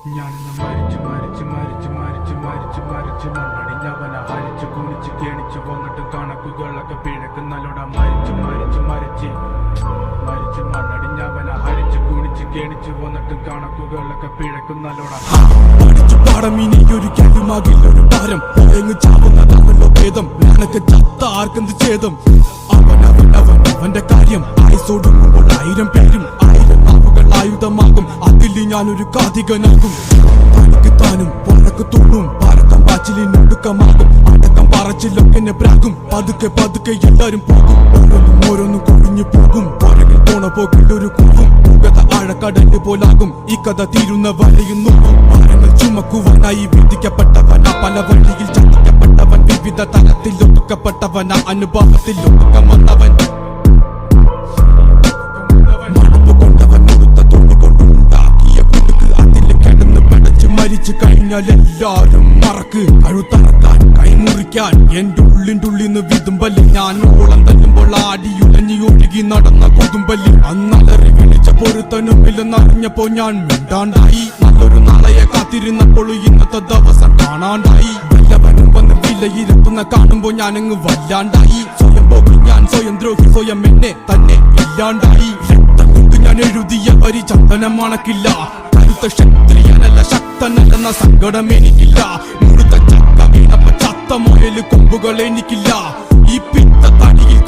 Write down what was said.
ഞാനിന്ന് മരിച്ചു മരിച്ചു മരിച്ചു മരിച്ചു മരിച്ചു മരിച്ചു മണ്ണടിഞ്ഞവന ഹരിച്ചു കുണിച്ച് കേണിച്ചു വന്നിട്ട് കണക്കുകളൊക്കെ പിഴക്കുന്നല്ലോട മരിച്ചു മരിച്ചു മരിച്ച് മരിച്ചു മണ്ണടിഞ്ഞവന ഹരിച്ചു കുണിച്ച് കേണിച്ചു വന്നിട്ട് കണക്കുകളൊക്കെ പിഴക്കുന്നല്ലോട പഠിച്ചു പാടം ഇനിയൊരു കേട്ടുമാകില്ലൊരു ഭാരം എങ്ങ് ചാവുന്നതാണല്ലോ ഭേദം ഞാനൊക്കെ ചത്ത ആർക്കെന്ത് ഛേദം അവന്റെ കാര്യം ആയുസോടുമ്പോൾ 1000 പേരും 1000 നാവുകൾ ആയുധമാകും അതിൽ ഞാനൊരു കാതികനാകും തനിക്ക് താനും പുറക്ക് തുള്ളും ഭാരതം പാച്ചിലിനൊടുക്കമാകും അടക്കം പറച്ചിലൊക്കെ എന്നെ പ്രാകും പതുക്കെ പതുക്കെ എല്ലാരും പോകും ഓരോന്നും കൊഴിഞ്ഞു പോകും പുറകിൽ പോണ പോകില്ലൊരു കൂവും പുകത ആഴക്കടല് പോലാകും ഈ കഥ തീരുന്ന വരെയും നോക്കും ഭാരങ്ങൾ ചുമക്കുവാനായി വിധിക്കപ്പെട്ടവന പല വഴിയിൽ ചതിക്കപ്പെട്ടവൻ വിവിധ തലത്തിൽ ഒതുക്കപ്പെട്ടവന അനുഭവത്തിൽ ഒതുക്കം വന്നവൻ മരിച്ചു കഴിഞ്ഞാൽ എല്ലാരും മറക്ക് കഴുത്തറക്കാൻ കൈമുറിക്കാൻ എന്റെ ഉള്ളിന്റെ വിതുമ്പല് ഞാൻ ഓളം തല്ലുമ്പോൾ ആടിയുലഞ്ഞി ഒഴുകി നടന്ന കൊതുമ്പല് അന്നലറി വിളിച്ച പൊരുത്തനുമില്ലെന്നറിഞ്ഞപ്പോ ഞാൻ മിണ്ടാണ്ടായി നല്ലൊരു നാളെയെ കാത്തിരുന്നപ്പോൾ ഇന്നത്തെ ദിവസം കാണാണ്ടായി വല്ലവനും വന്ന് വിലയിരുത്തുന്ന കാണുമ്പോ ഞാനങ്ങ് വല്ലാണ്ടായി സ്വയം പോകി ഞാൻ സ്വയം ദ്രോഹി സ്വയം എന്നെ തന്നെ ഇല്ലാണ്ടായി രക്തം കൊണ്ട് ഞാൻ എഴുതിയ വരി ചന്ദനം മണക്കില്ല ക്ഷത്രിയനല്ല ശക്തനല്ലെന്ന സങ്കടം എനിക്കില്ല മുഴുത്ത ചക്ക വീണപ്പ ചത്ത മുയല് കൊമ്പുകൾ എനിക്കില്ല ഈ പിത്ത തടിയിൽ